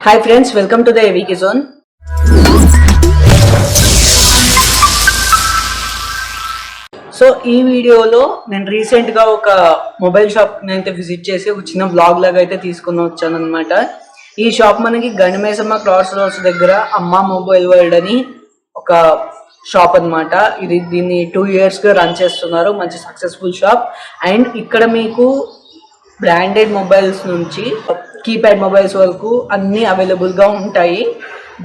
Hi friends, welcome to the AVK Zone. So ఈ వీడియోలో నేను రీసెంట్గా ఒక మొబైల్ షాప్ అయితే విజిట్ చేసి ఒక చిన్న బ్లాగ్ లాగా అయితే తీసుకుని వచ్చాను అనమాట. ఈ షాప్ మనకి గణమేసమ్మ క్రాస్ రోడ్స్ దగ్గర అమ్మ మొబైల్ వరల్డ్ అని ఒక షాప్ అనమాట. దీన్ని 2 yearsగా రన్ చేస్తున్నారు. మంచి సక్సెస్ఫుల్ షాప్. అండ్ ఇక్కడ మీకు బ్రాండెడ్ మొబైల్స్ నుంచి కీప్యాడ్ మొబైల్స్ వరకు అన్నీ అవైలబుల్గా ఉంటాయి.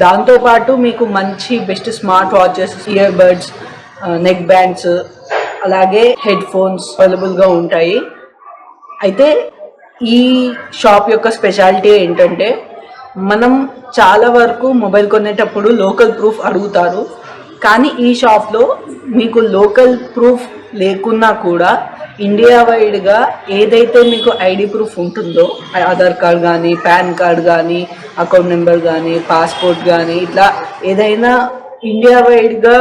దాంతోపాటు మీకు మంచి best smart watches, ear buds, neck bands, అలాగే హెడ్ ఫోన్స్ అవైలబుల్గా ఉంటాయి. అయితే ఈ షాప్ యొక్క స్పెషాలిటీ ఏంటంటే, మనం చాలా వరకు మొబైల్ కొనేటప్పుడు లోకల్ ప్రూఫ్ అడుగుతారు. కానీ ఈ షాప్లో మీకు లోకల్ ప్రూఫ్ లేకున్నా కూడా ఇండియా వైడ్గా ఏదైతే మీకు ఐడి ప్రూఫ్ ఉంటుందో, ఆధార్ కార్డ్ కానీ, పాన్ కార్డ్ కానీ, అకౌంట్ నెంబర్ కానీ, పాస్పోర్ట్ కానీ, ఇట్లా ఏదైనా ఇండియా వైడ్గా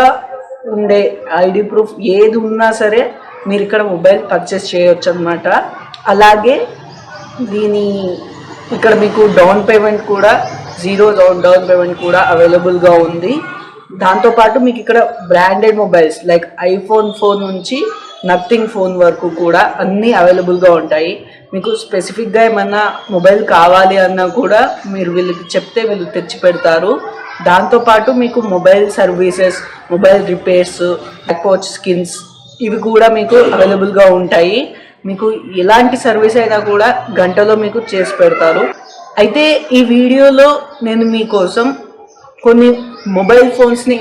ఉండే ఐడి ప్రూఫ్ ఏది ఉన్నా సరే మీరు ఇక్కడ మొబైల్ పర్చేస్ చేయొచ్చు అనమాట. అలాగే ఇక్కడ మీకు డౌన్ పేమెంట్ కూడా 0 డౌన్ పేమెంట్ కూడా అవైలబుల్గా ఉంది. దాంతోపాటు మీకు ఇక్కడ branded mobiles like iPhone phone నుంచి నథింగ్ ఫోన్ వరకు కూడా అన్నీ అవైలబుల్గా ఉంటాయి. మీకు స్పెసిఫిక్గా ఏమన్నా మొబైల్ కావాలి అన్నా కూడా మీరు వీళ్ళకి చెప్తే వీళ్ళు తెచ్చి పెడతారు. దాంతోపాటు మీకు mobile services, mobile repairs, back watch skins ఇవి కూడా మీకు అవైలబుల్గా ఉంటాయి. మీకు ఎలాంటి సర్వీస్ అయినా కూడా గంటలో మీకు చేసి పెడతారు. అయితే ఈ వీడియోలో నేను మీకోసం కొన్ని మొబైల్ ఫోన్స్ని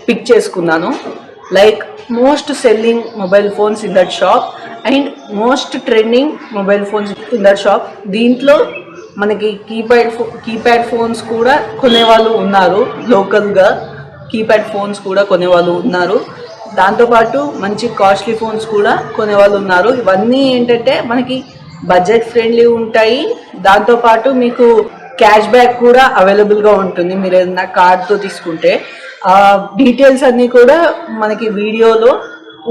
పిక్ చేసుకున్నాను. Like most selling mobile phones in that shop and most trending mobile phones in that shop. దీంట్లో మనకి కీప్యాడ్ ఫోన్స్ కూడా కొనేవాళ్ళు ఉన్నారు. లోకల్గా కీప్యాడ్ ఫోన్స్ కూడా కొనేవాళ్ళు ఉన్నారు. దాంతోపాటు మంచి కాస్ట్లీ ఫోన్స్ కూడా కొనేవాళ్ళు ఉన్నారు. ఇవన్నీ ఏంటంటే మనకి బడ్జెట్ ఫ్రెండ్లీ ఉంటాయి. దాంతోపాటు మీకు క్యాష్ బ్యాక్ కూడా అవైలబుల్గా ఉంటుంది మీరు ఏదైనా కార్డ్తో తీసుకుంటే. ఆ డీటెయిల్స్ అన్నీ కూడా మనకి వీడియోలో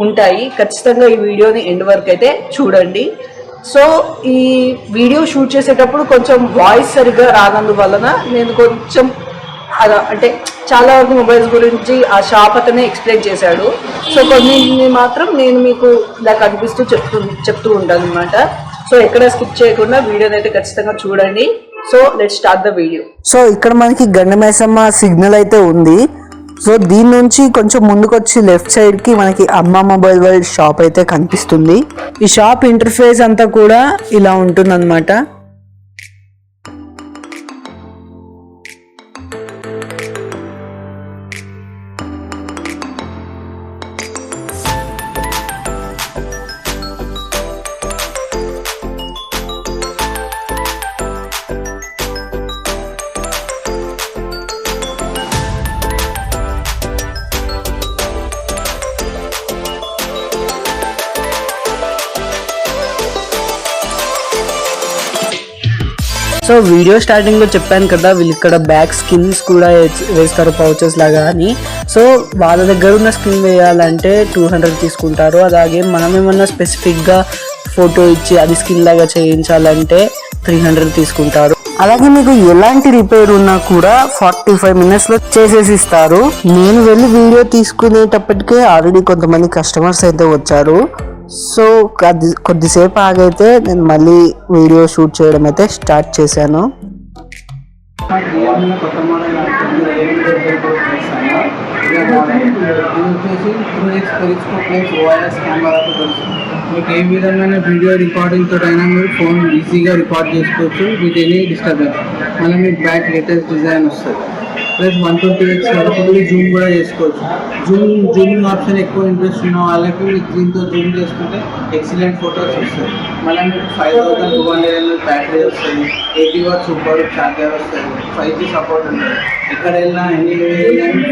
ఉంటాయి. ఖచ్చితంగా ఈ వీడియోని ఎండ్ వరకు అయితే చూడండి. సో ఈ వీడియో షూట్ చేసేటప్పుడు కొంచెం వాయిస్ సరిగ్గా రానందువలన నేను కొంచెం అంటే చాలా వరకు మొబైల్స్ గురించి ఆ షాప్ అతనే ఎక్స్ప్లెయిన్ చేశాడు. సో కొన్ని మాత్రం నేను మీకు ఇలా కనిపిస్తూ చెప్తూ ఉంటాను అనమాట. సో ఎక్కడ స్కిప్ చేయకుండా వీడియోని అయితే ఖచ్చితంగా చూడండి. So let's start the video. So ఇక్కడ మనకి గండమేసమ్మ సిగ్నల్ అయితే ఉంది. సో దీని నుంచి కొంచెం ముందుకు వచ్చి లెఫ్ట్ సైడ్ కి మనకి అమ్మ మొబైల్ వరల్డ్ షాప్ అయితే కనిపిస్తుంది. ఈ షాప్ ఇంటర్ఫేస్ అంతా కూడా ఇలా ఉంటుంది అన్నమాట. సో వీడియో స్టార్టింగ్లో చెప్పాను కదా, వీళ్ళు ఇక్కడ బ్యాక్ స్కిన్స్ కూడా వేస్తారు పౌచెస్ లాగా అని. సో వాళ్ళ దగ్గర ఉన్న స్కిన్ వేయాలంటే 200 తీసుకుంటారు. అలాగే మనం ఏమన్నా స్పెసిఫిక్గా ఫోటో ఇచ్చి అది స్కిన్ లాగా చేయించాలంటే 300 తీసుకుంటారు. అలాగే మీకు ఎలాంటి రిపేర్ ఉన్నా కూడా 45 minutesలో చేసేసి ఇస్తారు. నేను వెళ్ళి వీడియో తీసుకునేటప్పటికే ఆల్రెడీ కొంతమంది కస్టమర్స్ అయితే వచ్చారు. సో కొద్దిసేపు ఆగైతే నేను మళ్ళీ వీడియో షూట్ చేయడం అయితే స్టార్ట్ చేశాను. మీకు ఏ విధమైన వీడియో రికార్డింగ్ తోటైనా మీరు ఫోన్ ఈజీగా రికార్డ్ చేసుకోవచ్చు విత్ ఎనీ డిస్టర్బెన్స్. మళ్ళీ మీకు బ్యాక్ లేటెస్ట్ డిజైన్ వస్తుంది. ప్లస్ 120x వరకు జూమ్ కూడా చేసుకోవచ్చు. జూమింగ్ ఆప్షన్ ఎక్కువ ఇంట్రెస్ట్ ఉన్న వాళ్ళకి మీకు దీంతో జూమ్ చేసుకుంటే ఎక్సలెంట్ ఫొటోస్ వస్తాయి. మళ్ళీ మీకు 5200 బ్యాటరీ వస్తుంది, 80 watts సూపర్ చార్జర్ వస్తుంది, 5G సపోర్ట్ ఉంటుంది. ఎక్కడ వెళ్ళినా ఎనీ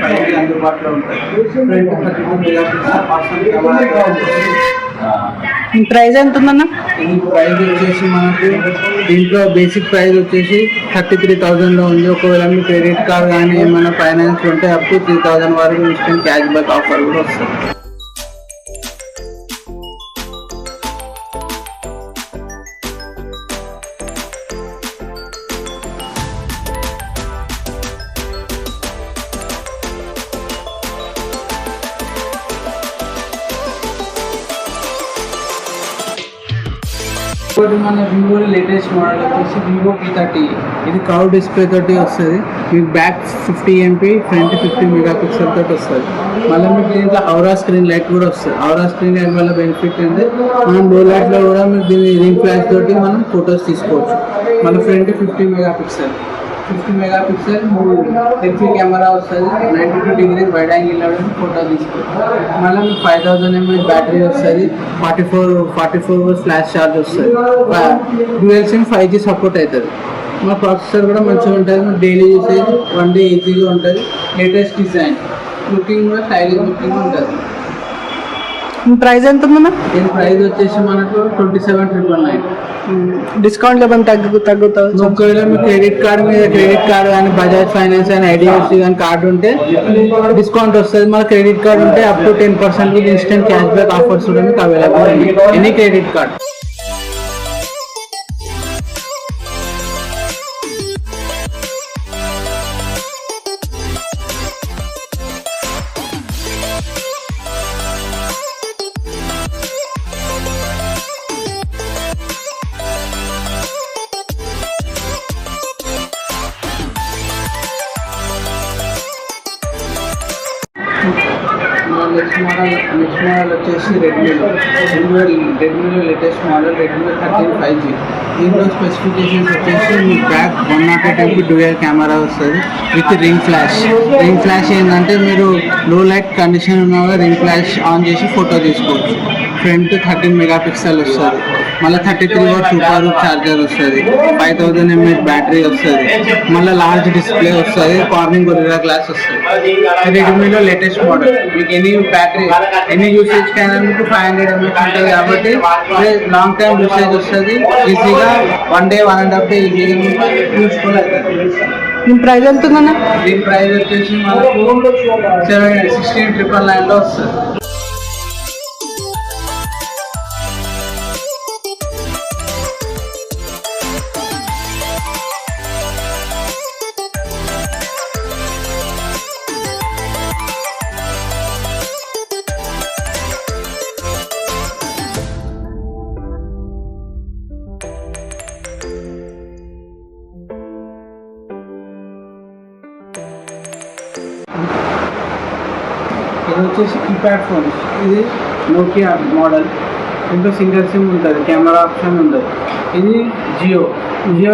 5G అందుబాటులో ఉంటుంది. ఫ్రంట్ 32 మెగాపిక్సెల్ పర్సనల్ కెమెరా ఉంటుంది. ప్రైస్ ఎంత ఉందన్న? ఈ ప్రైస్ వచ్చేసి మనకు దీంట్లో బేసిక్ ప్రైస్ వచ్చేసి 33,000లో ఉంది. ఒకవేళ మీ క్రెడిట్ కార్డ్ కానీ ఏమైనా ఫైనాన్స్ ఉంటే అప్ టు 3,000 వరకు ఇన్స్టెంట్ క్యాష్ బ్యాక్ ఆఫర్ కూడా వస్తుంది. ఇంకోటి మన వివో లేటెస్ట్ మోడల్ వచ్చేసి వివో P30. ఇది కర్వ్ డిస్ప్లే తోటి వస్తుంది. మీకు బ్యాక్ 50 MP, ఫ్రంట్ 50 మెగాపిక్సెల్ తోటి వస్తుంది. మళ్ళీ మీకు దీంట్లో ఔరా స్క్రీన్ లైట్ కూడా వస్తుంది. ఔరా స్క్రీన్ లైట్ వల్ల బెనిఫిట్ అంటే మనం లో లైట్లో కూడా మీకు దీని రింగ్ ఫ్లాష్ తోటి మనం ఫొటోస్ తీసుకోవచ్చు. మళ్ళీ ఫ్రంట్ 50 మెగాపిక్సెల్ సెల్ఫీ కెమెరా వస్తుంది. 92 degrees వైడ్ యాంగిల్ ఫోటో తీసుకోవచ్చు. మళ్ళీ మీకు 5000 mAh బ్యాటరీ వస్తుంది. 44 hours ఫ్లాష్ ఛార్జ్ వస్తుంది. డ్యూయల్ సిమ్ 5G సపోర్ట్ అవుతుంది. మా ప్రాసెసర్ కూడా మంచిగా ఉంటుంది. మన డైలీ యూసేజ్ 1 day ఈజీగా ఉంటుంది. లేటెస్ట్ డిజైన్, లుకింగ్ కూడా స్టైలిష్ లుకింగ్ ఉంటుంది. ప్రైస్ ఎంత ఉందన్నా? దీని ప్రైస్ వచ్చేసి మనకు 27,999. డిస్కౌంట్ ఏమైనా తగ్గుతుంది? ఒకవేళ మీ క్రెడిట్ కార్డ్ కానీ బజాజ్ ఫైనాన్స్ కానీ IDFC కానీ కార్డు ఉంటే డిస్కౌంట్ వస్తుంది. మన క్రెడిట్ కార్డ్ ఉంటే up to 10% instant cash back offers కూడా మీకు అవైలబుల్ ఉంది. Any credit card. Next model వచ్చేసి రెడ్మీలో లేటెస్ట్ మోడల్ రెడ్మీ 13 5G. దీంట్లో స్పెసిఫికేషన్స్ వచ్చేసి మీ బ్యాక్ 108 MP డ్యూయల్ కెమెరా వస్తుంది విత్ రింగ్ ఫ్లాష్ ఏంటంటే మీరు లో లైట్ కండిషన్ ఉన్న రింగ్ ఫ్లాష్ ఆన్ చేసి ఫోటో తీసుకోవచ్చు. ఫ్రంట్ 13 మెగాపిక్సెల్ వస్తుంది. మళ్ళీ 33 వాట్ సూపర్ ఛార్జర్ వస్తుంది. 5000 mAh బ్యాటరీ వస్తుంది. మళ్ళీ లార్జ్ డిస్ప్లే వస్తుంది. కార్నింగ్ గొరిల్లా గ్లాస్ వస్తుంది. రెడ్మీలో లేటెస్ట్ మోడల్. మీకు ఎనీ యూసేజ్ కైనా మీకు 500 mAh ఉంటుంది కాబట్టి లాంగ్ టైమ్ యూసేజ్ వస్తుంది. ఈజీగా 1 day 1.5 day ఈజీగా యూస్ఫుల్ అవుతుంది. దీని ప్రైస్ ఎంత ఉందన్నా? దీని ప్రైస్ వచ్చేసి మనకు 16,999 వస్తుంది. ఇది వచ్చేసి కీప్యాడ్ ఫోన్. ఇది నోకియా మోడల్. దీంట్లో సింగిల్ సిమ్ ఉంటుంది, కెమెరా ఆప్షన్ ఉండదు. ఇది జియో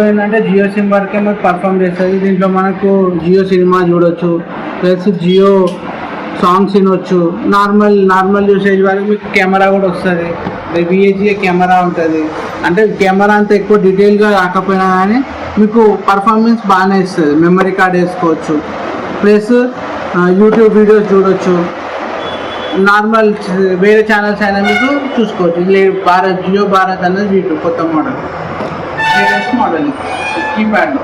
ఏంటంటే జియో సిమ్ వరకే మనకు పర్ఫామ్ చేస్తుంది. దీంట్లో మనకు జియో సినిమా చూడొచ్చు, ప్లస్ జియో సాంగ్స్ వినొచ్చు. నార్మల్ యూసేజ్ వరకు మీకు కెమెరా కూడా వస్తుంది. VHA కెమెరా ఉంటుంది. అంటే కెమెరా అంత ఎక్కువ డీటెయిల్గా రాకపోయినా కానీ మీకు పర్ఫార్మెన్స్ బాగానే ఇస్తుంది. మెమరీ కార్డ్ వేసుకోవచ్చు, ప్లస్ యూట్యూబ్ వీడియోస్ చూడొచ్చు. నార్మల్ వేరే ఛానల్స్ అయినా మీకు చూసుకోవచ్చు. జియో భారత్ అనేది వీటి కొత్త మోడల్, లేటెస్ట్ మోడల్ కీప్యాడ్లో.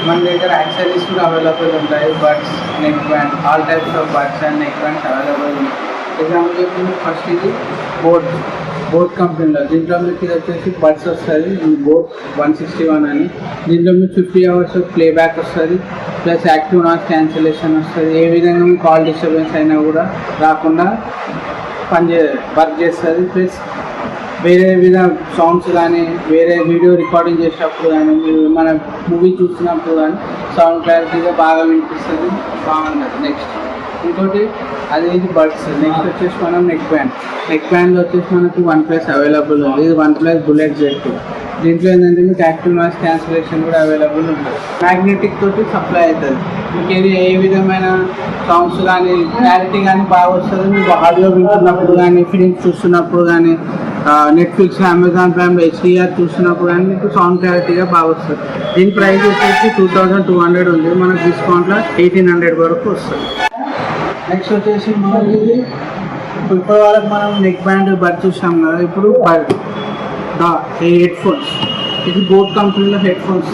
మన దగ్గర యాక్సెసరీస్ కూడా అవైలబుల్ ఉంటాయి. Buds, neck band, all types of buds and neck bands available ఉన్నాయి. ఎగ్జాంపుల్ చెప్పి ఫస్ట్ ఇది బోట్ కంపెనీలో. దీంట్లో మీకు ఇది వచ్చేసి బడ్స్ వస్తుంది. బోట్ 161 అని. దీంట్లో మీకు 50 hours ప్లేబ్యాక్ వస్తుంది, ప్లస్ యాక్టివ్ నాయిస్ క్యాన్సిలేషన్ వస్తుంది. ఏ విధంగా మీకు కాల్ డిస్టర్బెన్స్ అయినా కూడా రాకుండా వర్క్ చేస్తుంది. ప్లస్ వేరే విధ సాంగ్స్ కానీ వేరే వీడియో రికార్డింగ్ చేసేటప్పుడు కానీ మీరు మన మూవీ చూస్తున్నప్పుడు కానీ సౌండ్ క్లారిటీగా బాగా వినిపిస్తుంది, బాగుంటుంది. నెక్స్ట్ ఇంకోటి అది ఇది బడ్స్. నెక్స్ట్ వచ్చేసి మనం నెక్ బ్యాండ్లో వచ్చేసి మనకు OnePlus అవైలబుల్ ఉంది. ఇది OnePlus Bullet Z2. దీంట్లో ఏంటంటే మీకు యాక్టివ్ నాయిస్ క్యాన్సిలేషన్ కూడా అవైలబుల్ ఉంటుంది. మ్యాగ్నెటిక్ తోటి సప్లై అవుతుంది. మీకు ఏ విధమైన సాంగ్స్ కానీ క్లారిటీ కానీ బాగా వస్తుంది. మీకు ఆడియో వింటున్నప్పుడు కానీ, ఫిలిమ్స్ చూస్తున్నప్పుడు కానీ, నెట్ఫ్లిక్స్, అమెజాన్ ప్రైమ్, HDR చూస్తున్నప్పుడు కానీ మీకు సౌండ్ క్లారిటీగా బాగా వస్తుంది. దీని ప్రైస్ వచ్చేసి 2200 ఉంది. మనకు డిస్కౌంట్లో 1800 వరకు వస్తుంది. నెక్స్ట్ వచ్చేసి మనకి ఇప్పటి వరకు మనం నెక్ బ్యాండ్ బడ్ చూసాం కదా. ఇప్పుడు హెడ్ ఫోన్స్. ఇది బోట్ కంపెనీలో హెడ్ ఫోన్స్.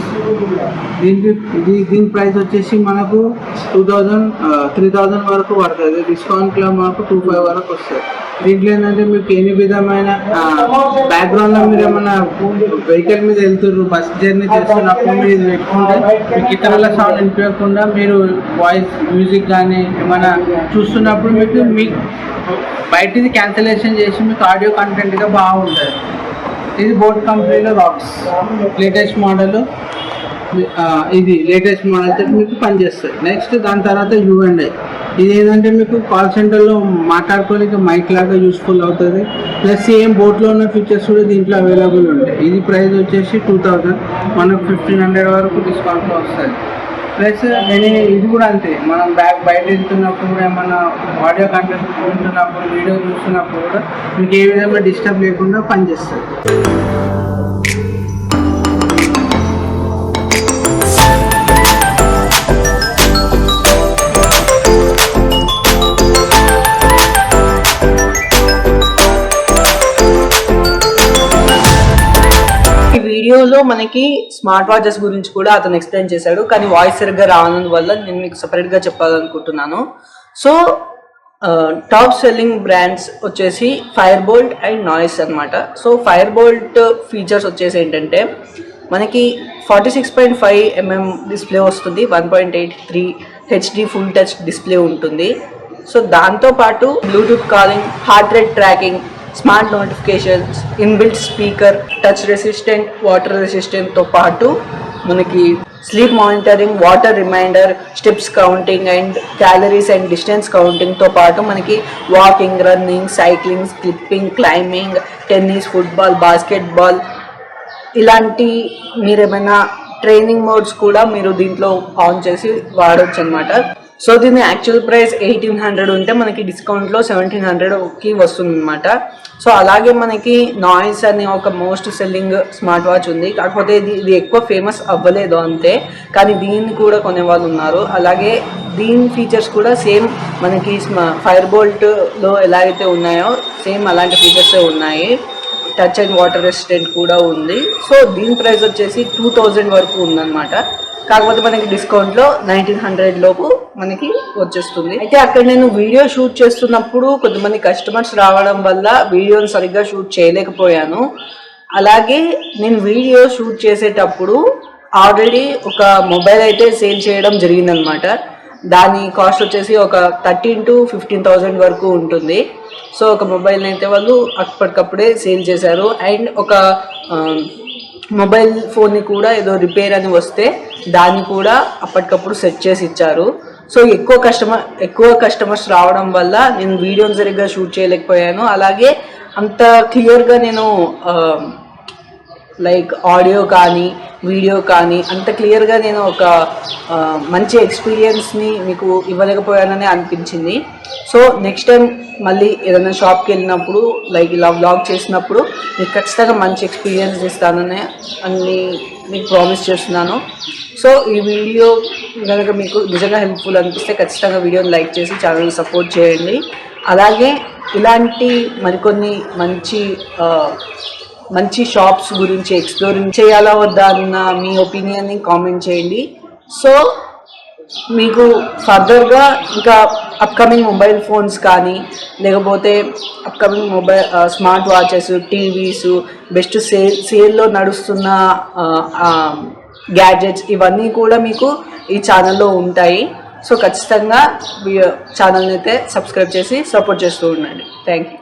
దీని ప్రైస్ వచ్చేసి మనకు 3000 వరకు పడుతుంది. డిస్కౌంట్లో మనకు 25 వరకు వస్తుంది. దీంట్లో ఏంటంటే మీకు ఎన్ని విధమైన బ్యాక్గ్రౌండ్ లో మీరు ఏమన్నా వెహికల్ మీద వెళ్తున్నారు, బస్ జర్నీ చేస్తున్నప్పుడు మీరు ఇది పెట్టుకుంటే మీకు ఇతరుల సౌండ్ వినిపించకుండా మీరు వాయిస్ మ్యూజిక్ కానీ ఏమైనా చూస్తున్నప్పుడు మీకు బయటిది క్యాన్సలేషన్ చేసి మీకు ఆడియో కంటెంట్గా బాగుంటుంది. ఇది బోట్ కంపెనీలో రాక్స్ లేటెస్ట్ మోడల్. ఇది లేటెస్ట్ మోడల్ తోటి మీకు పనిచేస్తుంది. నెక్స్ట్ దాని తర్వాత U&I. ఇది ఏంటంటే మీకు కాల్ సెంటర్లో మాట్లాడుకోనికి మైక్ లాగా యూస్ఫుల్ అవుతుంది. ప్లస్ సేమ్ బోట్లో ఉన్న ఫీచర్స్ కూడా దీంట్లో అవైలబుల్ ఉంటాయి. ఇది ప్రైస్ వచ్చేసి 2000, మనకు 1500 వరకు డిస్కౌంట్లో వస్తుంది. ప్లస్ ఇది కూడా అంతే, మనం బయట వెళ్తున్నప్పుడు కూడా ఏమన్నా ఆడియో కంటెంట్ వింటున్నప్పుడు వీడియో చూస్తున్నప్పుడు కూడా మీకు ఏ విధంగా డిస్టర్బ్ లేకుండా పనిచేస్తుంది. వీడియోలో మనకి స్మార్ట్ వాచెస్ గురించి కూడా అతను ఎక్స్ప్లెయిన్ చేశాడు, కానీ వాయిస్ సరిగ్గా రానందువల్ల నేను మీకు సపరేట్గా చెప్పాలనుకుంటున్నాను. సో టాప్ సెల్లింగ్ బ్రాండ్స్ వచ్చేసి ఫైర్ బోల్ట్ అండ్ నాయిస్ అనమాట. సో ఫైర్ బోల్ట్ ఫీచర్స్ వచ్చేసి ఏంటంటే మనకి 46.5 mm డిస్ప్లే వస్తుంది, 1.83 HD ఫుల్ టచ్ డిస్ప్లే ఉంటుంది. సో దాంతోపాటు bluetooth calling, heart rate tracking, smart notifications, inbuilt speaker, touch resistant, water రెసిస్టెంట్తో పాటు మనకి sleep monitoring, water reminder, steps counting and calories and distance కౌంటింగ్తో పాటు మనకి walking, running, cycling, skipping, climbing, tennis, football, basketball ఇలాంటి మీరేమైనా training modes కూడా మీరు దీంట్లో ఆన్ చేసి వాడవచ్చు అనమాట. సో దీని యాక్చువల్ ప్రైస్ 1800 ఉంటే మనకి డిస్కౌంట్లో 1700కి వస్తుంది అనమాట. సో అలాగే మనకి నాయిస్ అనే ఒక మోస్ట్ సెల్లింగ్ స్మార్ట్ వాచ్ ఉంది, కాకపోతే ఇది ఎక్కువ ఫేమస్ అవ్వలేదు అంతే, కానీ దీన్ని కూడా కొనే వాళ్ళు ఉన్నారు. అలాగే దీని ఫీచర్స్ కూడా సేమ్ మనకి ఫైర్ బోల్ట్లో ఎలా అయితే ఉన్నాయో సేమ్ అలాంటి ఫీచర్సే ఉన్నాయి. టచ్ అండ్ వాటర్ రెసిస్టెంట్ కూడా ఉంది. సో దీని ప్రైస్ వచ్చేసి 2000 వరకు ఉందన్నమాట. కాకపోతే మనకి డిస్కౌంట్లో 1900 లోపు మనకి వచ్చేస్తుంది. అయితే అక్కడ నేను వీడియో షూట్ చేస్తున్నప్పుడు కొంతమంది కస్టమర్స్ రావడం వల్ల వీడియోని సరిగ్గా షూట్ చేయలేకపోయాను. అలాగే నేను వీడియో షూట్ చేసేటప్పుడు ఆల్రెడీ ఒక మొబైల్ అయితే సేల్ చేయడం జరిగిందనమాట. దాని కాస్ట్ వచ్చేసి ఒక 13,000 to 15,000 వరకు ఉంటుంది. సో ఒక మొబైల్ అయితే వాళ్ళు అప్పటికప్పుడే సేల్ చేశారు. అండ్ ఒక మొబైల్ ఫోన్ని కూడా ఏదో రిపేర్ అని వస్తే దాన్ని కూడా అప్పటికప్పుడు సెట్ చేసి ఇచ్చారు. సో ఎక్కువ కస్టమర్స్ రావడం వల్ల నేను వీడియోని సరిగ్గా షూట్ చేయలేకపోయాను. అలాగే అంత క్లియర్గా నేను లైక్ ఆడియో కానీ వీడియో కానీ అంత క్లియర్గా నేను ఒక మంచి ఎక్స్పీరియన్స్ని మీకు ఇవ్వలేకపోయానని అనిపించింది. సో నెక్స్ట్ టైం మళ్ళీ ఏదైనా షాప్కి వెళ్ళినప్పుడు లైక్ ఇలా వ్లాగ్ చేసినప్పుడు మీకు ఖచ్చితంగా మంచి ఎక్స్పీరియన్స్ ఇస్తానని మీకు ప్రామిస్ చేస్తున్నాను. సో ఈ వీడియో కనుక మీకు నిజంగా హెల్ప్ఫుల్ అనిపిస్తే ఖచ్చితంగా వీడియోని లైక్ చేసి ఛానల్ని సపోర్ట్ చేయండి. అలాగే ఇలాంటి మరికొన్ని మంచి షాప్స్ గురించి ఎక్స్ప్లోరింగ్ చేయాలా వద్దా అన్న మీ ఒపీనియన్ని కామెంట్ చేయండి. సో మీకు ఫర్దర్గా ఇంకా అప్కమింగ్ మొబైల్ ఫోన్స్ కానీ లేకపోతే upcoming smart watches, TVs, best సేల్లో నడుస్తున్న గ్యాడ్జెట్స్ ఇవన్నీ కూడా మీకు ఈ ఛానల్లో ఉంటాయి. సో ఖచ్చితంగా ఛానల్ని అయితే సబ్స్క్రైబ్ చేసి సపోర్ట్ చేస్తూ ఉండండి. Thank you.